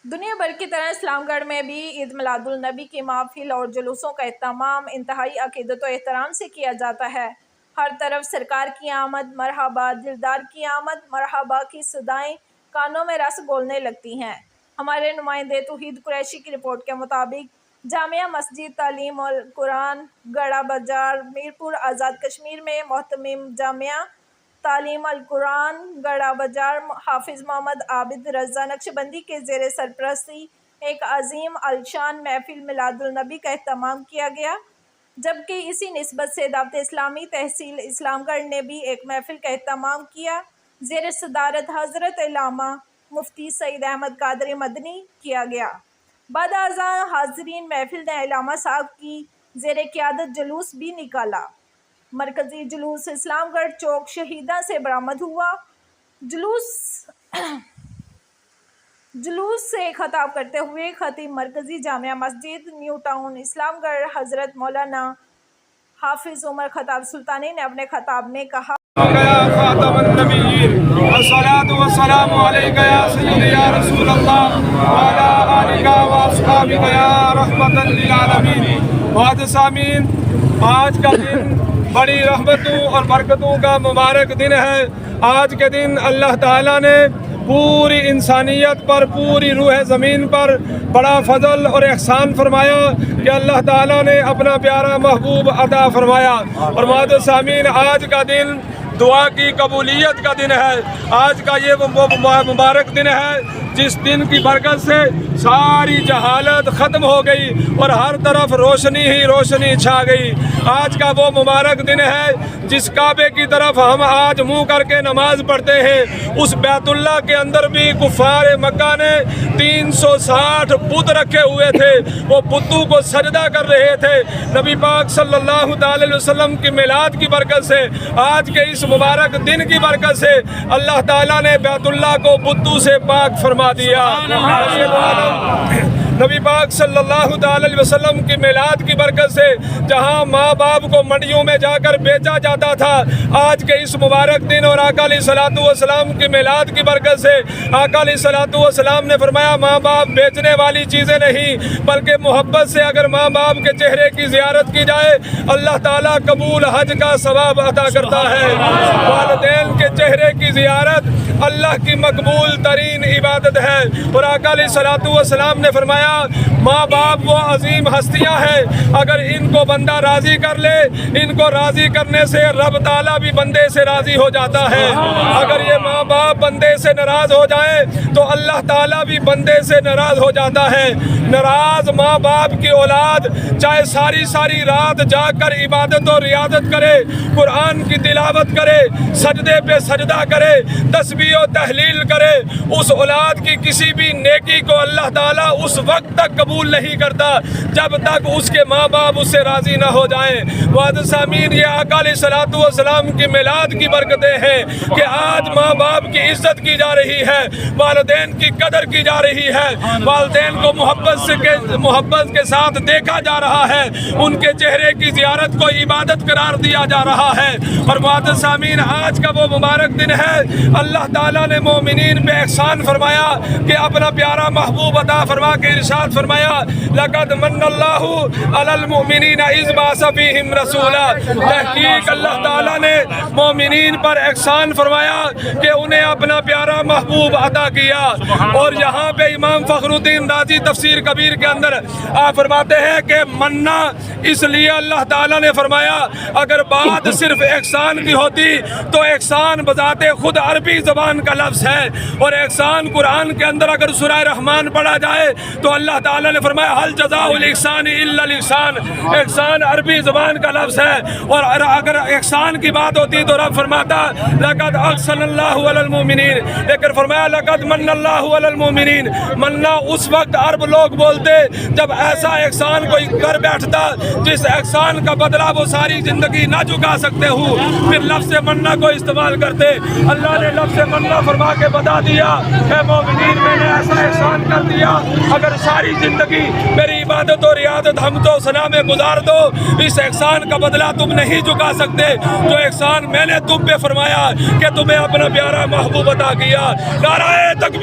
دنیا بھر کی طرح اسلام گڑھ میں بھی عید میلاد النبی کی محافل اور جلوسوں کا اہتمام انتہائی عقیدت و احترام سے کیا جاتا ہے۔ ہر طرف سرکار کی آمد، مرحبا، دلدار کی آمد، مرحبا کی صدائیں کانوں میں رس گھولنے لگتی ہیں۔ ہمارے نمائندے توحید قریشی کی رپورٹ کے مطابق جامعہ مسجد تعلیم القرآن گڑھا بازار میرپور آزاد کشمیر میں محتمم جامعہ تعلیم القرآن گڑھا بازار حافظ محمد عابد رضا نقشبندی کے زیر سرپرستی ایک عظیم الشان محفل میلاد النبی کا اہتمام کیا گیا، جبکہ اسی نسبت سے دعوت اسلامی تحصیل اسلام گڑھ نے بھی ایک محفل کا اہتمام کیا، زیر صدارت حضرت علامہ مفتی سعید احمد قادری مدنی کیا گیا۔ بعد ازاں حاضرین محفل نے علامہ صاحب کی زیر قیادت جلوس بھی نکالا۔ مرکزی جلوس اسلام گڑھ چوک شہیداں سے برآمد ہوا۔ جلوس سے خطاب کرتے ہوئے خطیب مرکزی جامعہ مسجد نیو ٹاؤن اسلام گڑھ حضرت مولانا حافظ عمر خطاب سلطانی نے اپنے خطاب میں کہا: خاتم النبیین والصلاة والسلام علیک یا سیدی یا رسول اللہ وعلی آلک واصحابک یا رحمۃ للعالمین۔ معزز سامعین، آج کا دن بڑی رحمتوں اور برکتوں کا مبارک دن ہے۔ آج کے دن اللہ تعالیٰ نے پوری انسانیت پر، پوری روح زمین پر بڑا فضل اور احسان فرمایا کہ اللہ تعالیٰ نے اپنا پیارا محبوب عطا فرمایا۔ اور معزز سامعین، آج کا دن دعا کی قبولیت کا دن ہے۔ آج کا یہ مبارک دن ہے جس دن کی برکت سے ساری جہالت ختم ہو گئی اور ہر طرف روشنی ہی روشنی چھا گئی۔ آج کا وہ مبارک دن ہے جس کعبے کی طرف ہم آج منہ کر کے نماز پڑھتے ہیں، اس بیت اللہ کے اندر بھی کفار مکہ نے 360 بت رکھے ہوئے تھے، وہ بتوں کو سجدہ کر رہے تھے۔ نبی پاک صلی اللہ علیہ وسلم کی میلاد کی برکت سے، آج کے اس مبارک دن کی برکت سے اللہ تعالیٰ نے بیت اللہ کو بتوں سے پاک فرما دیا۔ نبی پاک صلی اللہ علیہ وسلم کی میلاد کی برکت سے جہاں ماں باپ کو منڈیوں میں جا کر بیچا جاتا تھا، آج کے اس مبارک دن اور آقا علیہ الصلوۃ والسلام کی میلاد کی برکت سے آقا علیہ الصلوۃ والسلام نے فرمایا ماں باپ بیچنے والی چیزیں نہیں، بلکہ محبت سے اگر ماں باپ کے چہرے کی زیارت کی جائے اللہ تعالیٰ قبول حج کا ثواب عطا کرتا ہے۔ والدین کے چہرے کی زیارت اللہ کی مقبول ترین عبادت ہے۔ اور آقا علیہ الصلوۃ والسلام نے فرمایا ماں باپ وہ عظیم ہستیاں ہیں، اگر ان کو بندہ راضی کر لے، ان کو راضی کرنے سے رب تعالیٰ بھی بندے سے راضی ہو جاتا ہے۔ اگر یہ ماں باپ بندے سے ناراض ہو جائے تو اللہ تعالیٰ بھی بندے سے ناراض ہو جاتا ہے۔ ناراض ماں باپ کی اولاد چاہے ساری ساری رات جاگ کر عبادت و ریاضت کرے، قرآن کی تلاوت کرے، سجدے پہ سجدہ کرے، تسبیح و تحلیل کرے، اس اولاد کی کسی بھی نیکی کو اللہ تعالیٰ اس وقت تک قبول نہیں کرتا جب تک اس کے ماں باپ اس سے راضی نہ ہو جائیں۔ معزز سامعین، یہ آقا علیہ الصلوۃ والسلام کی میلاد کی برکتیں ہیں کہ آج ماں باپ کی عزت کی جا رہی ہے، والدین کی قدر کی جا رہی ہے، والدین کو محبت کے ساتھ دیکھا جا رہا ہے، ان کے چہرے کی زیارت کو عبادت قرار دیا جا رہا ہے۔ اور معزز سامعین، آج کا وہ مبارک دن ہے اللہ تعالیٰ نے مومنین پہ احسان فرمایا کہ اپنا پیارا محبوب عطا فرما کے ارشاد فرمایا لقد من اللہ علی المؤمنین اذ بعث فیہم رسولا۔ تحقیق اللہ تعالیٰ نے مومنین پر احسان فرمایا کہ انہیں اپنا پیارا محبوب عطا کیا۔ اور یہاں پہ امام فخر الدین رازی تفسیر کبیر کے اندر آپ فرماتے ہیں کہ مننا اس لیے اللہ تعالیٰ نے فرمایا اگر بات صرف احسان کی ہوتی تو احسان بذات خود عربی زبان کا لفظ ہے، اور احسان قرآن کے اندر اگر سورہ رحمان پڑھا جائے تو اللہ تعالیٰ نے فرمایا هل جزاء الاحسان الا الاحسان، احسان عربی زبان کا لفظ ہے۔ اور اگر احسان کی بات ہوتی تو رب فرماتا لقد احسن اللہ علی المؤمنین، لیکن فرمایا لقد من اللہ علی المؤمنین۔ مننا اس وقت عرب لوگ بولتے جب ایسا احسان کوئی کر بیٹھتا جس احسان کا بدلہ وہ ساری زندگی نہ چکا سکتے ہو، پھر لفظ مننا کو استعمال کرتے۔ اللہ نے لفظ مننا فرما کے بتا دیا اے مومنین میں نے ایسا احسان کر دیا اگر ساری زندگی میری عبادت و ریاضت حمد و ثنا میں گزار دو، اس احسان کا بدلہ تم نہیں چکا سکتے جو احسان میں نے تم پہ فرمایا کہ تمہیں اپنا پیارا محبوب عطا کیا۔ نعرہ تکبیر۔